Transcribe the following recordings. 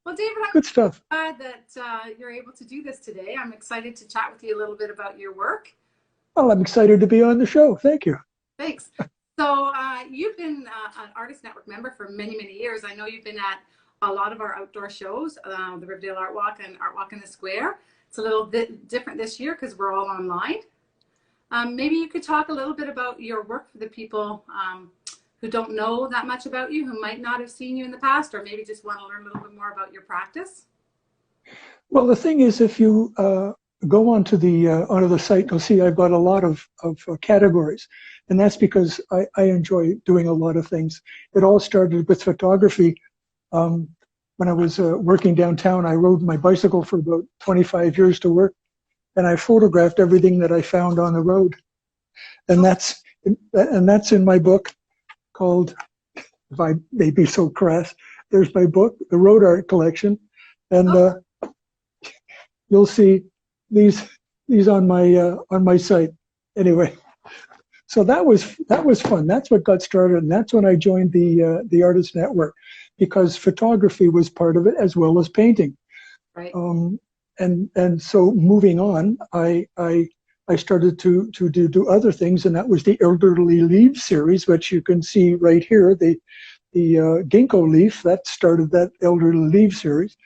Well, David, Good stuff. I'm glad that you're able to do this today. I'm excited to chat with you a little bit about your work. Well, I'm excited to be on the show. Thank you. Thanks. So you've been an Artist Network member for many, many years. I know you've been at a lot of our outdoor shows, the Riverdale Art Walk and Art Walk in the Square. It's a little bit different this year because we're all online. Maybe you could talk a little bit about your work for the people who don't know that much about you, who might not have seen you in the past, or maybe just want to learn a little bit more about your practice. Well, the thing is, if you go onto the site, you'll see I've got a lot of categories, and that's because I enjoy doing a lot of things. It all started with photography. When I was working downtown, I rode my bicycle for about 25 years to work, and I photographed everything that I found on the road, and that's in my book called, if I may be so crass, there's my book, the Road Art Collection, and you'll see these on my site. Anyway, so that was fun. That's what got started, and that's when I joined the Artist Network, because photography was part of it as well as painting. Right. And so moving on, I started to do other things, and that was the Elderly Leaves series, which you can see right here. The ginkgo leaf that started that Elderly Leaves series.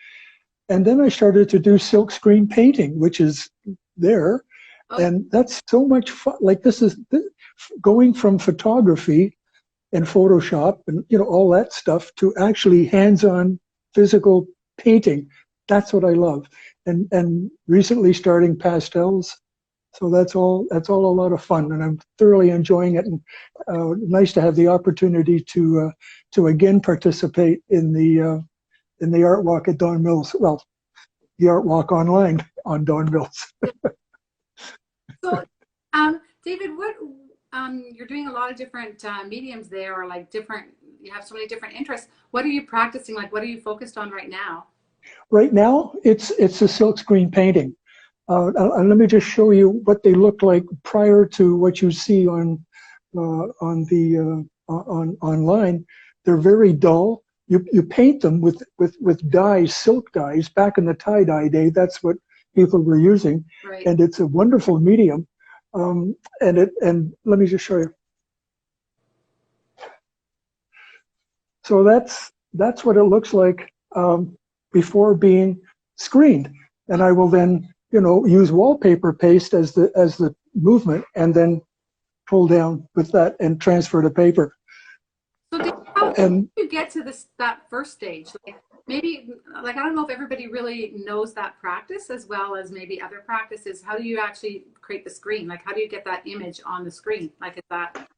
And then I started to do silkscreen painting, which is there. Oh. And that's so much fun. Like this going from photography and Photoshop and all that stuff to actually hands-on physical painting. That's what I love. And recently starting pastels. So that's all a lot of fun, and I'm thoroughly enjoying it. And nice to have the opportunity to again participate in the Art Walk at Don Mills. Well, the Art Walk online on Don Mills. So, David, what you're doing a lot of different mediums there, or like different. You have so many different interests. What are you practicing? Like, what are you focused on right now? Right now, it's a silkscreen painting. And let me just show you what they look like prior to what you see on online. They're very dull. You paint them with dyes, silk dyes. Back in the tie-dye day, that's what people were using, right. And it's a wonderful medium. And let me just show you. So that's what it looks like before being screened, and I will then use wallpaper paste as the movement, and then pull down with that and transfer to paper. So how do you get to that first stage? Like maybe, like, I don't know if everybody really knows that practice as well as maybe other practices. How do you actually create the screen? Like, how do you get that image on the screen? Like, is that?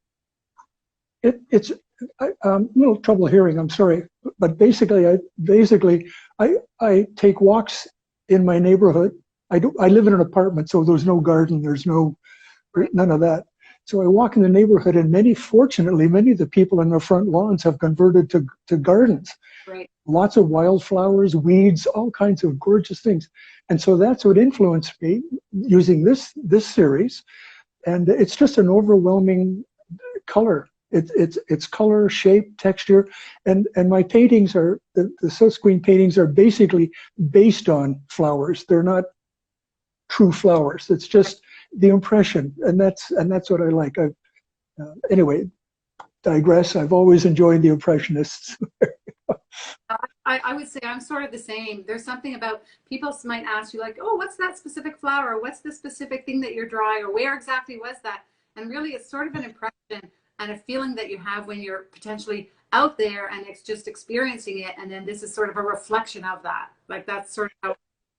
It's a little trouble hearing. I'm sorry, but basically, I take walks in my neighborhood. I live in an apartment, so there's no garden, there's none of that. So I walk in the neighborhood, and fortunately, many of the people in their front lawns have converted to gardens. Right. Lots of wildflowers, weeds, all kinds of gorgeous things. And so that's what influenced me using this series. And it's just an overwhelming color. It's color, shape, texture, and my paintings are the silkscreen paintings are basically based on flowers. They're not true flowers. It's just the impression, and that's what I like. Anyway, digress. I've always enjoyed the Impressionists. I would say I'm sort of the same. There's something about people might ask you like, oh, what's that specific flower? Or what's the specific thing that you're drawing? Or where exactly was that? And really, it's sort of an impression and a feeling that you have when you're potentially out there and it's just experiencing it. And then this is sort of a reflection of that. Like that's sort of how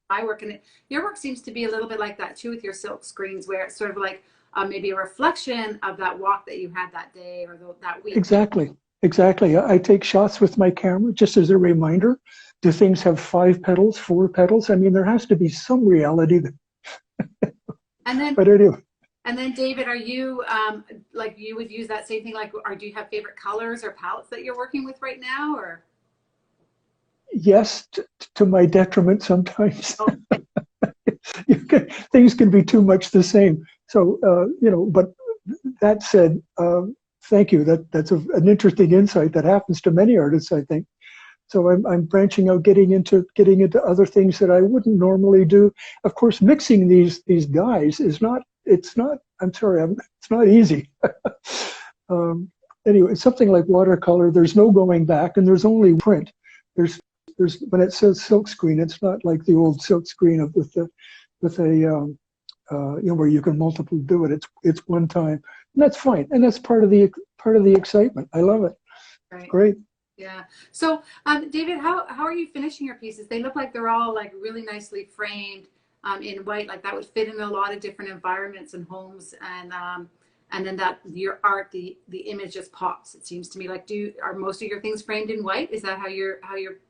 I work. And your work seems to be a little bit like that too with your silk screens, where it's sort of like maybe a reflection of that walk that you had that day or that week. Exactly. I take shots with my camera just as a reminder. Do things have 5 petals, 4 petals? I mean, there has to be some reality. And then, but anyway. And then, David, are you like you would use that same thing? Like, or do you have favorite colors or palettes that you're working with right now, or? Yes, to my detriment sometimes. Oh. Things can be too much the same. So but that said, thank you. That's an interesting insight that happens to many artists, I think. So I'm branching out, getting into other things that I wouldn't normally do. Of course, mixing these dyes is not. It's not. I'm sorry. It's not easy. Anyway, something like watercolor, there's no going back, and there's only print. There's when it says silkscreen, it's not like the old silkscreen with a where you can multiple do it. It's one time, and that's fine, and that's part of the excitement. I love it. Right. Great. Yeah. So, David, how are you finishing your pieces? They look like they're all like really nicely framed in white. Like that would fit in a lot of different environments and homes, and then that your art, the image just pops. It seems to me like are most of your things framed in white? Is that how you're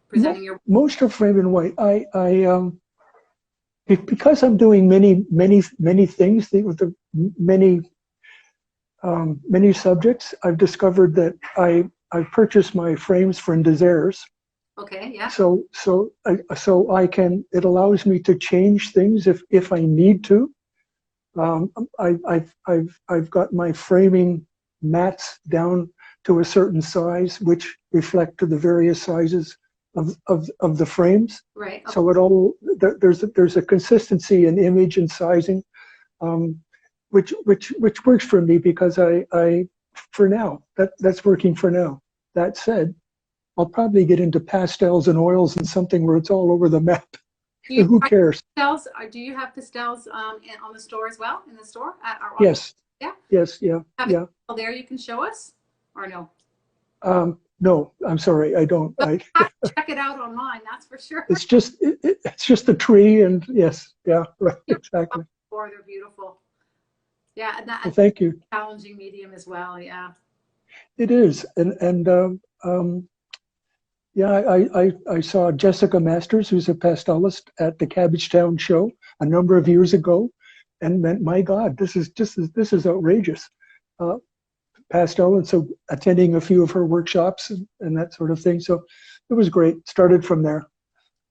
presenting your? Most are framed in white. Because I'm doing many things with the many subjects. I've discovered that I purchased my frames from Desires. Okay, yeah. So I can. It allows me to change things if I need to. I've got my framing mats down to a certain size, which reflect to the various sizes of the frames. Right. Okay. So it all there's a consistency in image and sizing, which works for me because I for now that's working for now. That said, I'll probably get into pastels and oils and something where it's all over the map. Who cares? Pastels, do you have pastels on the store as well? In the store at our Yes. Yeah. Yes. Yeah. Have Yeah. it there you can show us, or no? No, I'm sorry, I don't. Check it out online. That's for sure. It's just a tree, and yes, yeah, right, exactly. Or they're beautiful. Yeah, and Well, thank you. Challenging medium as well. Yeah. It is, and yeah, I saw Jessica Masters, who's a pastelist, at the Cabbagetown show a number of years ago, and meant, my God, this is outrageous. Pastel, and so attending a few of her workshops and that sort of thing. So it was great. Started from there.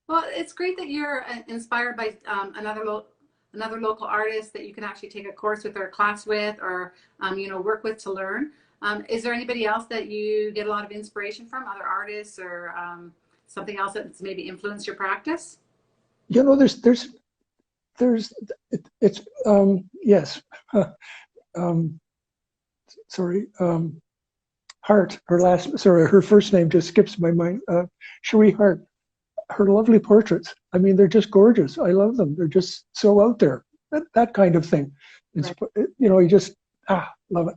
Well, it's great that you're inspired by another local artist that you can actually take a course with or a class with, or work with to learn. Is there anybody else that you get a lot of inspiration from, other artists, or something else that's maybe influenced your practice? Yes. Sorry, Hart. Her first name just skips my mind. Cherie Hart. Her lovely portraits. I mean, they're just gorgeous. I love them. They're just so out there. That kind of thing. It's, right. You just love it.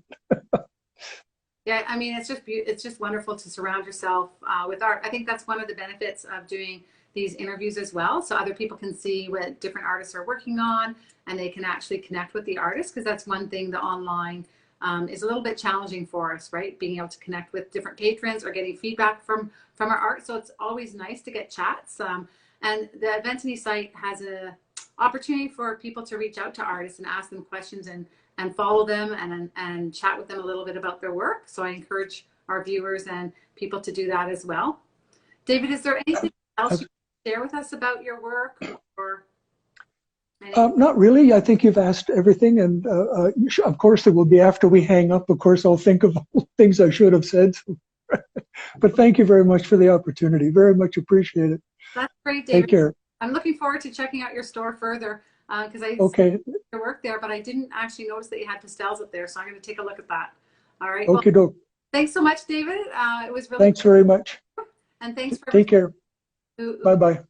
Yeah, I mean, it's just wonderful to surround yourself with art. I think that's one of the benefits of doing these interviews as well, so other people can see what different artists are working on, and they can actually connect with the artist, because that's one thing the online is a little bit challenging for us, right? Being able to connect with different patrons or getting feedback from our art. So it's always nice to get chats. And the Eventany site has an opportunity for people to reach out to artists and ask them questions and follow them and chat with them a little bit about their work. So I encourage our viewers and people to do that as well. David, is there anything else you can share with us about your work, or? Not really. I think you've asked everything, and of course there will be, after we hang up, of course I'll think of things I should have said. But thank you very much for the opportunity. Very much appreciate it. That's great, David. Take care. I'm looking forward to checking out your store further, because I see your work there, but I didn't actually notice that you had pastels up there, so I'm going to take a look at that. All right. Okay, well, thanks so much, David. It was really Thanks very much. And thanks for Take care. Bye-bye.